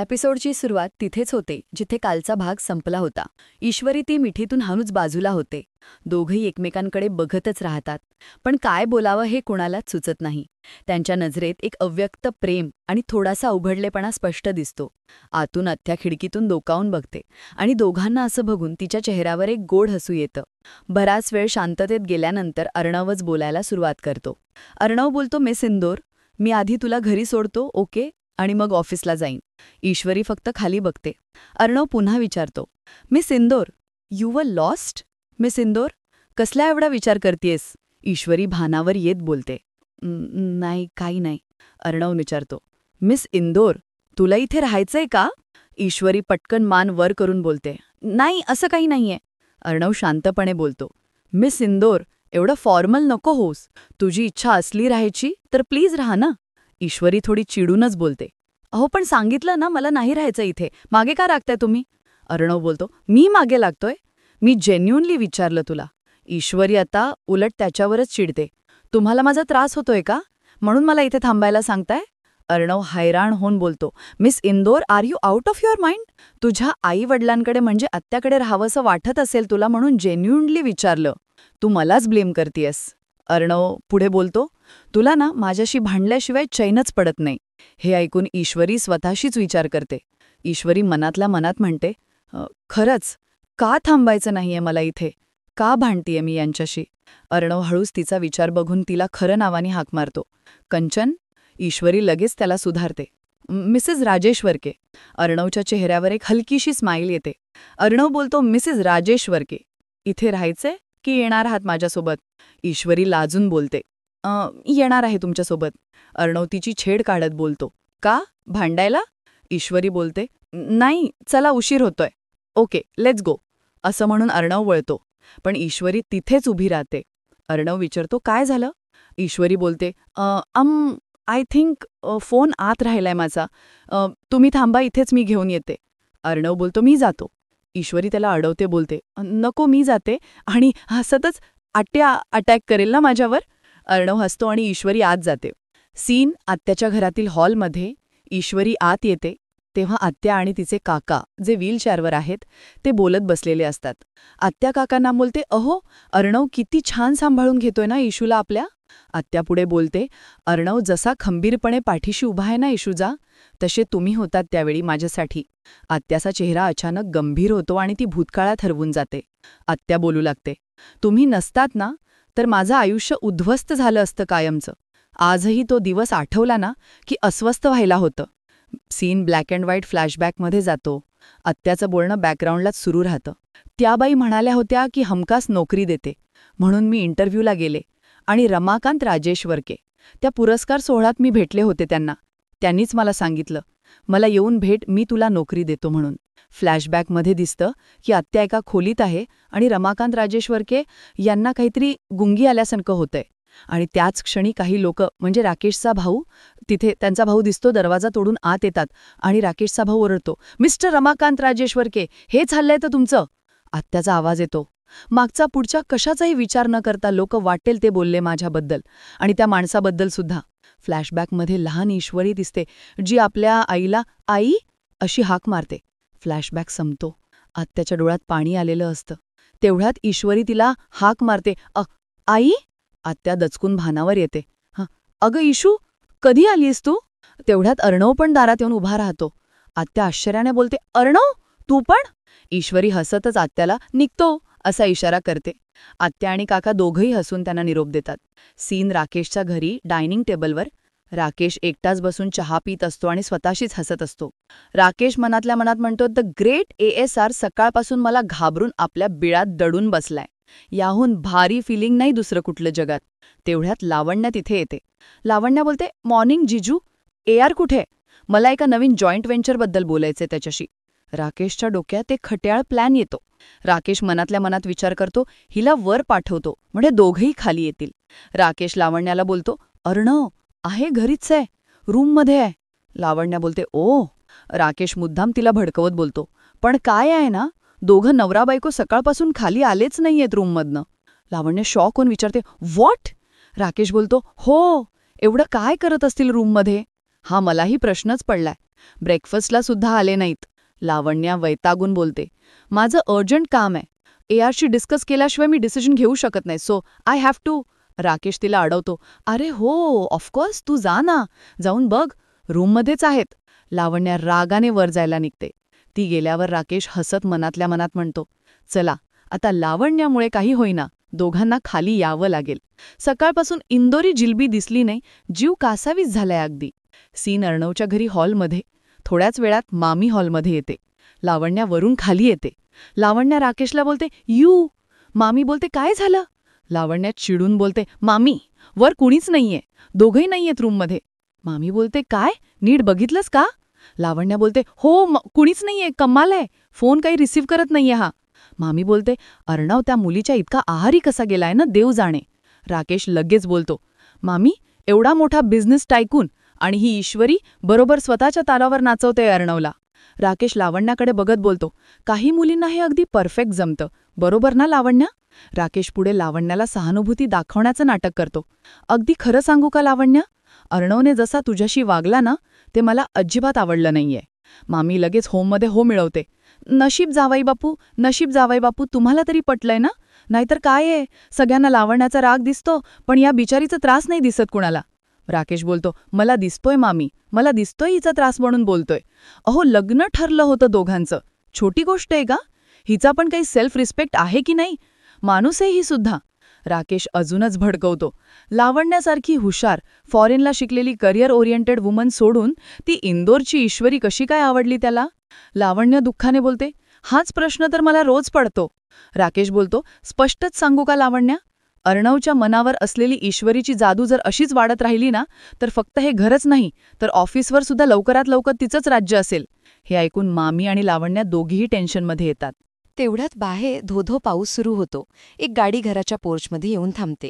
एपिसोडची सुरुवात तिथेच होते जिथे कालचा भाग संपला होता. ईश्वरी ती मिठीतून हनुच बाजूला होते. दोघंही एकमेकांकडे बघतच राहतात. पण काय बोलावं हे कुणालाच सुचत नाही. त्यांच्या नजरेत एक अव्यक्त प्रेम आणि थोडासा उघडलेपणा स्पष्ट दिसतो. आतून आत्या खिडकीतून डोकावून बघते आणि दोघांना असं बघून तिच्या चेहऱ्यावर एक गोड हसू येतं. बराच वेळ शांततेत गेल्यानंतर अर्णवच बोलायला सुरुवात करतो. अर्णव बोलतो, मिस इंदोर, मी आधी तुला घरी सोडतो, ओके, आणि मग ऑफिसला जाईन. ईश्वरी फक्त खाली बघते. अर्णव पुन्हा विचारतो, miss Indore, you were lost? Miss Indore, कसला एवढा विचार करतेयस? ईश्वरी भानावर येत बोलते, नाही, काही नाही. अर्णव विचारतो, मिस इंदोर, तुला इथे राहायचंय का? ईश्वरी पटकन मान वर करून बोलते, नाही, असं काही नाहीये. अर्णव शांतपणे बोलतो, मिस इंदोर, एवढं फॉर्मल नको होस. तुझी इच्छा असली राहायची तर प्लीज राहा ना. ईश्वरी थोडी चिडूनच बोलते, अहो पण सांगितलं ना मला नाही राहायचं इथे, मागे का राखताय तुम्ही? अर्णव बोलतो, मी मागे लागतोय? मी जेन्युनली विचारलं तुला. ईश्वरी आता उलट त्याच्यावरच चिडते, तुम्हाला माझा त्रास होतोय का? म्हणून मला इथे थांबायला सांगताय? अर्णव हैराण होऊन बोलतो, miss Indore, are you out of your mind? तुझ्या आई वडिलांकडे म्हणजे आत्याकडे राहावंसं वाटत असेल तुला म्हणून जेन्युनली विचारलं. तू मलाच ब्लेम करतेयस. अर्णव पुढे बोलतो, तुला ना माझ्याशी भांडल्याशिवाय चैनच पडत नाही. हे ऐकून ईश्वरी स्वतःशीच विचार करते. ईश्वरी मनातल्या मनात म्हणते, खरंच, का थांबायचं नाहीये मला इथे? का भांडतीये मी यांच्याशी? अर्णव हळूच तिचा विचार बघून तिला खरं नावाने हाक मारतो, कंचन. ईश्वरी लगेच त्याला सुधारते, मिसेस राजेश्वरके. अर्णवच्या चेहऱ्यावर एक हलकीशी स्माईल येते. अर्णव बोलतो, मिसेस राजेश्वरके, इथे राहायचंय की येणार आहात माझ्यासोबत? ईश्वरी लाजून बोलते, येणार आहे तुमच्यासोबत. अर्णव तिची छेड काढत बोलतो, का, भांडायला? ईश्वरी बोलते, नाही, चला उशीर होतोय. Okay, let's go. असं म्हणून अर्णव वळतो, पण ईश्वरी तिथेच उभी राहते. अर्णव विचारतो, काय झालं? ईश्वरी बोलते, आय थिंक फोन आत राहिलाय माझा. तुम्ही थांबा, इथेच मी घेऊन येते. अर्णव बोलतो, मी जातो. ईश्वरी त्याला अडवते, बोलते, नको, मी जाते, आणि हसतच आत्या अटॅक करेल ना माझ्यावर. अर्णव हसतो आणि ईश्वरी आत जाते. सीन आत्याच्या घरातील हॉलमध्ये. ईश्वरी आत येते तेव्हा आत्या आणि तिचे काका, जे व्हीलचेअरवर आहेत, ते बोलत बसलेले असतात. आत्या काकांना बोलते, अहो, अर्णव किती छान सांभाळून घेतोय ना इशूला आपल्या. आत्या पुढे बोलते, अर्णव जसा खंबीरपणे पाठीशी उभा आहे ना इशूजा, तसे तुम्ही होतात त्यावेळी माझ्यासाठी. आत्याचा चेहरा अचानक गंभीर होतो आणि ती भूतकाळात हरवून जाते. आत्या बोलू लागते, तुम्ही नसतात ना तर माझं आयुष्य उद्ध्वस्त झालं असतं कायमचं. आजही तो दिवस आठवला ना की अस्वस्थ व्हायला होतं. सीन ब्लॅक अँड व्हाईट फ्लॅशबॅकमध्ये जातो. आत्याचं बोलणं बॅकग्राऊंडलाच सुरू राहतं. त्या बाई म्हणाल्या होत्या की हमखास नोकरी देते, म्हणून मी इंटरव्ह्यूला गेले, आणि रमाकांत राजेश्वरके, त्या पुरस्कार सोहळ्यात मी भेटले होते त्यांना. त्यांनीच मला सांगितलं, मला येऊन भेट, मी तुला नोकरी देतो म्हणून. फ्लॅशबॅकमध्ये दिसतं की आत्या एका खोलीत आहे आणि रमाकांत राजेश्वरके यांना काहीतरी गुंगी आल्यासारखं होतंय. आणि त्याच क्षणी काही लोक, म्हणजे राकेशचा भाऊ, तिथे त्यांचा भाऊ दिसतो, दरवाजा तोडून आत येतात आणि राकेशचा भाऊ ओरडतो, मिस्टर रमाकांत राजेश्वरके, हे चाललंय तर तुमचं? आत्याचा आवाज येतो. मागचा पुढच्या कशाचाही विचार न करता लोक वाटेल ते बोलले माझ्याबद्दल आणि त्या माणसाबद्दल सुद्धा. फ्लॅशबॅकमध्ये लहान ईश्वरी दिसते, जी आपल्या आईला आई अशी हाक मारते. फ्लॅशबॅक संपतो. आत्याच्या डोळ्यात पाणी आलेलं असतं. तेवढ्यात ईश्वरी तिला हाक मारते, आई? आत्या दचकून भानावर येते. अगं इशू, कधी आलीस तू? तेवढ्यात अर्णव पण दारात येऊन उभा राहतो. आत्या आश्चर्याने बोलते, अर्णव, तू पण? ईश्वरी हसतच आत्याला निघतो असा इशारा करते. आत्या आणि काका दोघंही हसून त्यांना निरोप देतात. सीन राकेशच्या घरी डायनिंग टेबलवर. राकेश एकटाच बसून चहा पीत असतो आणि स्वतःशीच हसत असतो. राकेश मनातल्या मनात म्हणतो, द ग्रेट ASR सकाळपासून मला घाबरून आपल्या बिळात दडून बसलाय. याहून भारी फिलिंग नाही दुसरं कुठलं जगात. तेवढ्यात लावण्या तिथे येते. लावण्या बोलते, मॉर्निंग जिजू, AR कुठे? मला एका नवीन जॉईंट व्हेंचरबद्दल बोलायचंय त्याच्याशी. राकेशच्या डोक्यात एक खट्याळ प्लॅन येतो. राकेश मनातल्या मनात विचार करतो, हिला वर पाठवतो म्हणजे दोघंही खाली येतील. राकेश लावण्याला बोलतो, अर्णव आहे, घरीच आहे, रूममध्ये आहे. लावण्या बोलते, ओ. राकेश मुद्दाम तिला भडकवत बोलतो, पण काय आहे ना, दोघं नवरा बायको सकाळपासून खाली आलेच नाहीयेत रूममधनं. लावण्य शॉक होऊन विचारते, व्हॉट? राकेश बोलतो, हो, एवढं काय करत असतील रूममध्ये? हा मलाही प्रश्नच पडलाय. ब्रेकफास्टला सुद्धा आले नाहीत. लावण्या वैतागून बोलते, माझं अर्जंट काम आहे. ARशी डिस्कस केल्याशिवाय मी डिसिजन घेऊ शकत नाही, so I have to. Rakesh तिला अडवतो, अरे हो ऑफकोर्स तू जा ना, जाऊन बघ, रूममध्येच आहेत. लावण्या रागाने वर जायला निघते. ती गेल्यावर राकेश हसत मनातल्या मनात म्हणतो, चला आता लावण्यामुळे काही होईना, दोघांना खाली यावं लागेल. सकाळपासून इंदोरी जिलबी दिसली नाही, जीव कासावीस झालाय अगदी. सीन अर्णवच्या घरी हॉलमध्ये. थोड्याच वेळात मामी हॉलमध्ये येते. लावण्या वरून खाली येते. लावण्या राकेशला बोलते, यू. मामी बोलते, काय झालं? लावण्या चिडून बोलते, मामी वर कुणीच नाहीये, दोघंही नाहीयेत रूममध्ये. मामी बोलते, काय, नीट बघितलंस का? लावण्या बोलते, हो कुणीच नाहीये, कमाल आहे, फोन काही रिसीव्ह करत नाहीये हा. मामी बोलते, अर्णव त्या मुलीच्या इतका आहारी कसा गेलाय ना देव जाणे. राकेश लगेच बोलतो, मामी एवढा मोठा बिझनेस टायकून आणि ही ईश्वरी बरोबर स्वतःच्या तालावर नाचवते अर्णवला. राकेश लावण्याकडे बघत बोलतो, काही मुलींना हे अगदी परफेक्ट जमतं, बरोबर ना लावण्या? राकेश पुढे लावण्याला सहानुभूती दाखवण्याचं नाटक करतो. अगदी खरं सांगू का लावण्या, अर्णवने जसा तुझ्याशी वागला ना ते मला अजिबात आवडलं नाहीये. मामी लगेच होममध्ये हो मिळवते. नशीब जावाई बापू, तुम्हाला तरी पटलंय ना? नाहीतर काय आहे, सगळ्यांना लावण्याचा राग दिसतो, पण या बिचारीचा त्रास नाही दिसत कुणाला. राकेश बोलतो, मला दिसतोय मामी, मला दिसतोय हिचा त्रास म्हणून बोलतोय. अहो लग्न ठरलं होतं दोघांचं, छोटी गोष्ट आहे का? हिचा पण काही सेल्फ रिस्पेक्ट आहे की नाही? माणूस आहे ही सुद्धा. राकेश अजूनच भडकवतो, लावण्यासारखी हुशार, फॉरेनला शिकलेली करिअर ओरिएंटेड वुमन सोडून ती इंदोरची ईश्वरी कशी काय आवडली त्याला? लावण्य दुःखाने बोलते, हाच प्रश्न तर मला रोज पडतो. राकेश बोलतो, स्पष्टच सांगू का लावण्या, अर्णवच्या मनावर असलेली ईश्वरीची जादू जर अशीच वाढत राहिली ना तर फक्त हे घरच नाही तर ऑफिसवर सुद्धा लवकरात लवकर तिचंच राज्य असेल. हे ऐकून मामी आणि लावण्या दोघीही टेन्शनमध्ये येतात. तेवढ्यात बाहेर धोधो पाऊस सुरू होतो. एक गाडी घराच्या पोर्चमध्ये येऊन थांबते.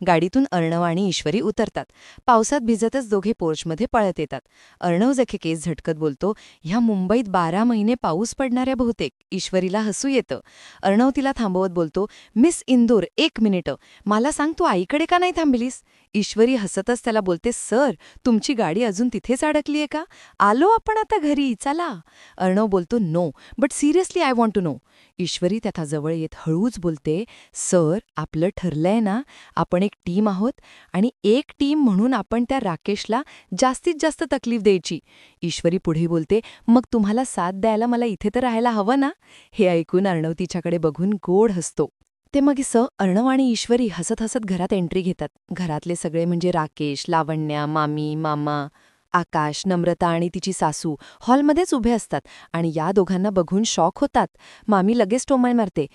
गाडीतून अर्णव आणि ईश्वरी उतरतात. पावसात भिजतच दोघे पोर्चमध्ये पळत येतात. अर्णव जखे केस झटकत बोलतो, ह्या मुंबईत 12 महिने पाऊस पडणाऱ्या बहुतेक. ईश्वरीला हसू येतं. अर्णव तिला थांबवत बोलतो, मिस इंदोर, 1 मिनिट, मला सांग तू आईकडे का नाही थांबलीस? ईश्वरी हसतच त्याला बोलते, सर तुमची गाडी अजून तिथेच अडकलीये का? आलो आपण आता घरी, चला. अर्णव बोलतो, no but seriously I want to know. Ishwari त्याच्या जवळ येत हळूच बोलते, सर आपलं ठरलंय ना, आपण एक टीम आहोत आणि एक टीम म्हणून आपण त्या राकेशला जास्तीत जास्त तकलीफ द्यायची. ईश्वरी पुढे बोलते, मग तुम्हाला साथ द्यायला मला इथे तर राहायला हवं ना? हे ऐकून अर्णव तिच्याकडे बघून गोड हसतो. ते मग अर्णव आणि ईश्वरी हसत हसत घरात एंट्री घेतात. घरातले सगळे म्हणजे राकेश, लावण्या, मामी, मामा, आकाश, नम्रता आणि तिची सासू हॉलमध्येच उभे असतात आणि या दोघांना बघून शॉक होतात. मामी लगेच टोमण मारते,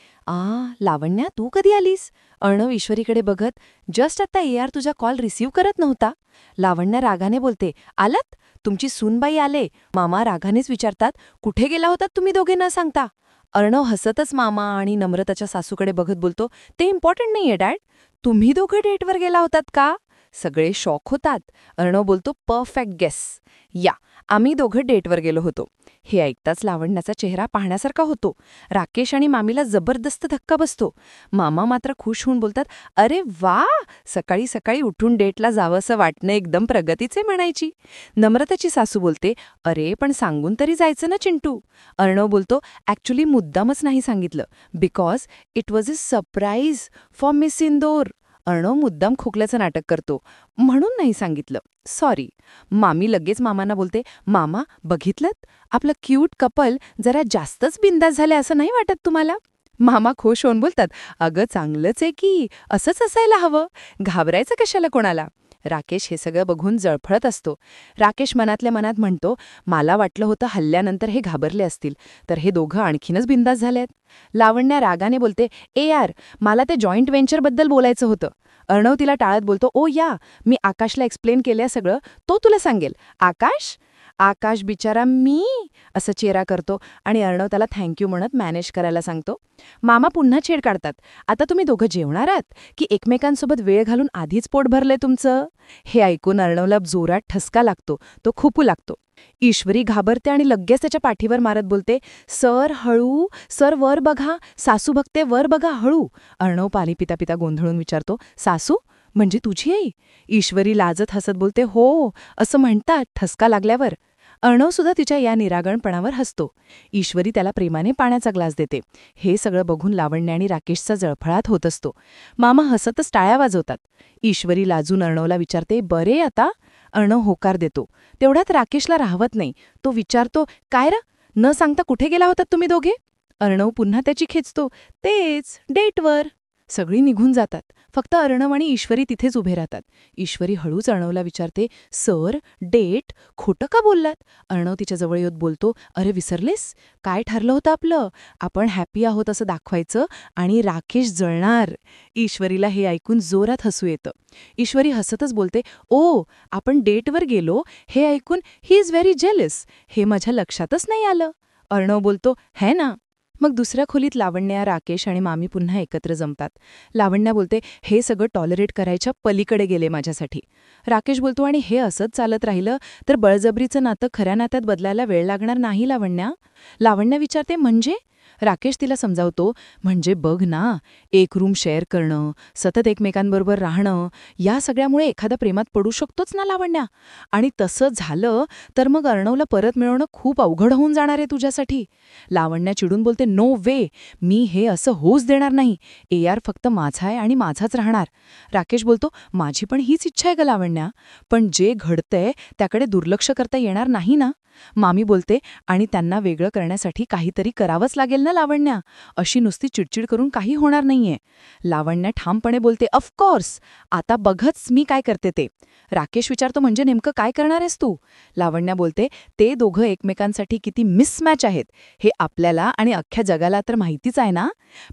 लावण्या तू कधी आलीस? अर्णव ईश्वरीकडे बघत, जस्ट आता AR तुझा कॉल रिसीव्ह करत नव्हता. लावण्या रागाने बोलते, आलात? तुमची सूनबाई आले. मामा रागानेच विचारतात, कुठे गेला होतात तुम्ही दोघे न सांगता? अर्णव हसतच मामा आणि नम्रताच्या सासूकडे बघत बोलतो, ते इम्पॉर्टंट नाहीये डॅड, तुम्ही दोघं डेटवर गेला होतात का? सगळे शॉक होतात. अर्णव बोलतो, परफेक्ट गेस. या आम्ही दोघं डेटवर गेलो होतो. हे ऐकताच लावण्याचा चेहरा पाहण्यासारखा होतो. राकेश आणि मामीला जबरदस्त धक्का बसतो. मामा मात्र खुश होऊन बोलतात, अरे वा, सकाळी सकाळी उठून डेटला जावंसं वाटणं एकदम प्रगतीचे म्हणायची. नम्रताची सासू बोलते, अरे पण सांगून तरी जायचं ना चिंटू. अर्णव बोलतो, ॲक्च्युली मुद्दामच नाही सांगितलं, because it was a surprise for miss Indore. Arnav मुद्दाम खोकल्याचं नाटक करतो, म्हणून नाही सांगितलं, सॉरी. मामी लगेच मामांना बोलते, मामा बघितलंत, आपलं क्यूट कपल जरा जास्तच बिंदास झाले असं नाही वाटत तुम्हाला? मामा खुश होऊन बोलतात, अगं चांगलंच आहे की, असंच असायला हवं, घाबरायचं कशाला कोणाला? राकेश हे सगळं बघून जळफळत असतो. राकेश मनातल्या मनात म्हणतो, मला वाटलं होतं हल्ल्यानंतर हे घाबरले असतील, तर हे दोघं आणखीनच बिंदास झालेत. लावण्या रागाने बोलते, यार मला ते जॉईंट व्हेंचरबद्दल बोलायचं होतं. अर्णव तिला टाळत बोलतो, ओ या, मी आकाशला एक्सप्लेन केलं सगळं, तो तुला सांगेल. आकाश? आकाश बिचारा मी असं चेहरा करतो आणि अर्णव त्याला थँक्यू म्हणत मॅनेज करायला सांगतो. मामा पुन्हा छेड काढतात, आता तुम्ही दोघं जेवणार आहात की एकमेकांसोबत वेळ घालून आधीच पोट भरलंय तुमचं? हे ऐकून अर्णवला जोरात ठसका लागतो, तो खुपू लागतो. ईश्वरी घाबरते आणि लगेच त्याच्या पाठीवर मारत बोलते, सर हळू, सर वर बघा, सासू बघते, वर बघा, हळू. अर्णव पाणी पिता पिता गोंधळून विचारतो, सासू म्हणजे तुझी आई? ईश्वरी लाजत हसत बोलते, हो असं म्हणतात ठसका लागल्यावर. अर्णव सुद्धा तिच्या या निरागणपणावर हसतो. ईश्वरी त्याला प्रेमाने पाण्याचा ग्लास देते. हे सगळं बघून लावण्य आणि राकेशचा जळफळाट होत असतो. मामा हसतच टाळ्या वाजवतात. ईश्वरी लाजून अर्णवला विचारते, बरे आता? अर्णव होकार देतो. तेवढ्यात राकेशला राहवत नाही. तो विचारतो, काय र? न सांगता कुठे गेला होतात तुम्ही दोघे? अर्णव पुन्हा त्याची खेचतो, तेच डेटवर. सगळी निघून जातात. फक्त अर्णव आणि ईश्वरी तिथेच उभे राहतात. ईश्वरी हळूच अर्णवला विचारते, सर, डेट? खोटं का बोललात? अर्णव तिच्याजवळ येत बोलतो, अरे विसरलेस? काय ठरलं होतं आपलं? आपण हॅपी आहोत असं दाखवायचं आणि राकेश जळणार. ईश्वरीला हे ऐकून जोरात हसू येतं. ईश्वरी हसतच बोलते, ओ, आपण डेटवर गेलो हे ऐकून ही इज व्हेरी जेलस. हे माझ्या लक्षातच नाही आलं. अर्णव बोलतो, है ना? मग दुसऱ्या खोलीत लावण्या, राकेश आणि मामी पुन्हा एकत्र जमतात. लावण्या बोलते, हे सगळं टॉलरेट करायच्या पलीकडे गेले माझ्यासाठी. राकेश बोलतो, आणि हे असंच चालत राहिलं तर बळजबरीचं नातं खऱ्या नात्यात बदलायला वेळ लागणार नाही लावण्या? लावण्या विचारते, म्हणजे? राकेश तिला समजावतो, म्हणजे बघ ना, एक रूम शेअर करणं, सतत एकमेकांबरोबर राहणं, या सगळ्यामुळे एखादा प्रेमात पडू शकतोच ना लावण्या. आणि तसं झालं तर मग अर्णवला परत मिळवणं खूप अवघड होऊन जाणार आहे तुझ्यासाठी. लावण्या चिडून बोलते, नो वे, मी हे असं होऊच देणार नाही. AR फक्त माझा आहे आणि माझाच राहणार. राकेश बोलतो, माझी पण हीच इच्छा आहे ग लावण्या, पण जे घडतंय त्याकडे दुर्लक्ष करता येणार नाही ना. मामी बोलते, आणि त्यांना वेगळं करण्यासाठी काहीतरी करावंच लागेल ना लावण्या. अशी नुसती चिडचिड करून काही होणार नाहीये. लावण्या ठामपणे बोलते, ऑफकोर्स, आता बघच मी काय करते ते. राकेश विचारतो, म्हणजे नेमकं काय करणार आहेस तू? लावण्या बोलते, ते दोघं एकमेकांसाठी किती मिसमॅच आहेत हे आपल्याला आणि अख्ख्या जगाला तर माहितीच आहे ना.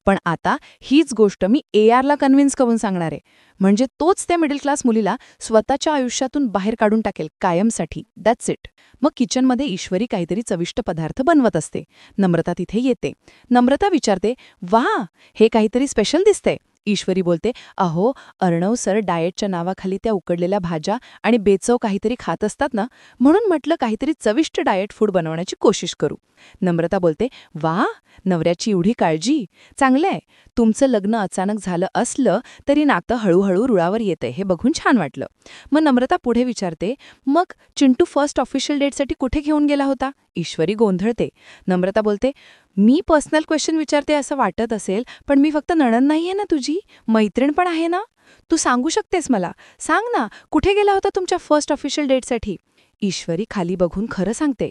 पण आता हीच गोष्ट मी ARला कन्व्हिन्स करून सांगणार आहे. म्हणजे तोच त्या मिडल क्लास मुलीला स्वतःच्या आयुष्यातून बाहेर काढून टाकेल कायमसाठी. That's it. मग किचनमध्ये ईश्वरी काहीतरी चविष्ट पदार्थ बनवत असते. नम्रता तिथे येते. नम्रता विचारते, वाह, हे काहीतरी स्पेशल दिसतंय. ईश्वरी बोलते, अहो, अर्णव सर डाएटच्या नावाखाली त्या उकडलेल्या भाज्या आणि बेचव काहीतरी खात असतात ना, म्हणून म्हटलं काहीतरी चविष्ट डाएट फूड बनवण्याची कोशिश करू. नम्रता बोलते, वाह, नवऱ्याची एवढी काळजी, चांगलंय. तुमचं लग्न अचानक झालं असलं तरी नातं हळूहळू रुळावर येतंय हे बघून छान वाटलं. मग नम्रता पुढे विचारते, मग चिंटू फर्स्ट ऑफिशियल डेटसाठी कुठे घेऊन गेला होता? ईश्वरी गोंधळते. नम्रता बोलते, मी पर्सनल क्वेश्चन विचारते असं वाटत असेल, पण मी फक्त नणंद नाहीये ना तुझी, मैत्रीण पण आहे ना. तू सांगू शकतेस मला. सांग ना, कुठे गेला होता तुमच्या फर्स्ट ऑफिशियल डेटसाठी? ईश्वरी खाली बघून खरं सांगते,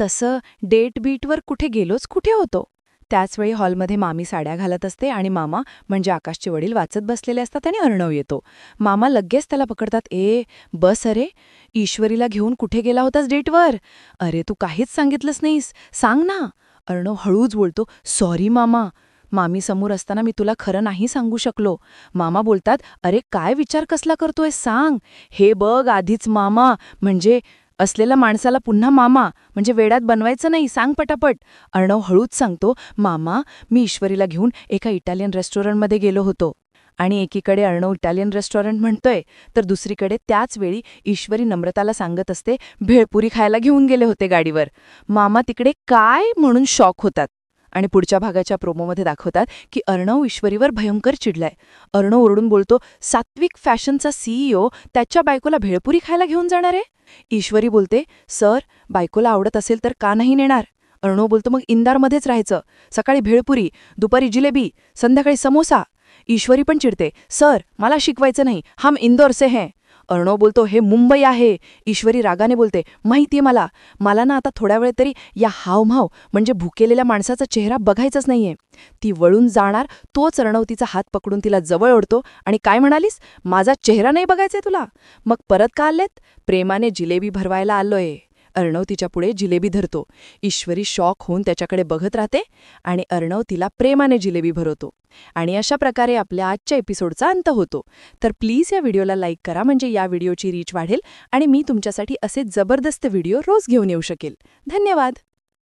तसं डेट बीटवर कुठे गेलोच कुठे होतो. त्याचवेळी हॉलमध्ये मामी साड्या घालत असते आणि मामा म्हणजे आकाशचे वडील वाचत बसलेले असतात आणि अर्णव येतो. मामा लगेच त्याला पकडतात, बस, अरे, ईश्वरीला घेऊन कुठे गेला होतास डेटवर? अरे, तू काहीच सांगितलंच नाहीस, सांग ना. अर्णव हळूच बोलतो, सॉरी मामा, मामी समोर असताना मी तुला खरं नाही सांगू शकलो. मामा बोलतात, अरे काय विचार कसला करतोय, सांग. हे बघ आधीच मामा म्हणजे असलेल्या माणसाला पुन्हा मामा म्हणजे वेड्यात बनवायचं नाही, सांग पटापट. अर्णव हळूच सांगतो, मामा, मी ईश्वरीला घेऊन एका इटालियन रेस्टॉरंटमध्ये गेलो होतो. आणि एकीकडे अर्णव इटालियन रेस्टॉरंट म्हणतोय तर दुसरीकडे त्याच वेळी ईश्वरी नम्रताला सांगत असते, भेळपुरी खायला घेऊन गेले होते गाडीवर. मामा तिकडे काय म्हणून शॉक होतात. आणि पुढच्या भागाच्या प्रोमोमध्ये दाखवतात की अर्णव ईश्वरीवर भयंकर चिडलाय. अर्णव ओरडून बोलतो, सात्विक फॅशनचा CEO त्याच्या बायकोला भेळपुरी खायला घेऊन जाणार आहे? ईश्वरी बोलते, सर, बायकोला आवडत असेल तर का नाही नेणार? अर्णव बोलतो, मग इंदारमध्येच राहायचं. सकाळी भेळपुरी, दुपारी जिलेबी, संध्याकाळी समोसा. ईश्वरी पण चिडते, सर, मला शिकवायचं नाही, हम इंदौर से हैं. अर्णव बोलतो, हे मुंबई आहे. ईश्वरी रागाने बोलते, माहितीये मला ना आता थोड्या वेळ तरी या हावभाव म्हणजे भुकेलेल्या माणसाचा चेहरा बघायचाच नाहीये. ती वळून जाणार तोच अर्णव तिचा हात पकडून तिला जवळ ओढतो आणि काय म्हणालीस, माझा चेहरा नाही बघायचाय तुला? मग परत का आलेत? प्रेमाने जिलेबी भरवायला आलोय. अर्णव तिच्या पुढे जिलेबी धरतो. ईश्वरी शॉक होऊन त्याच्याकडे बघत राहते आणि अर्णव तिला प्रेमाने जिलेबी भरवतो. आणि अशा प्रकारे आपल्या आजच्या एपिसोडचा अंत होतो. तर प्लीज या व्हिडिओला लाईक करा, म्हणजे या व्हिडिओची रीच वाढेल आणि मी तुमच्यासाठी असे जबरदस्त व्हिडिओ रोज घेऊन येऊ शकेल. धन्यवाद.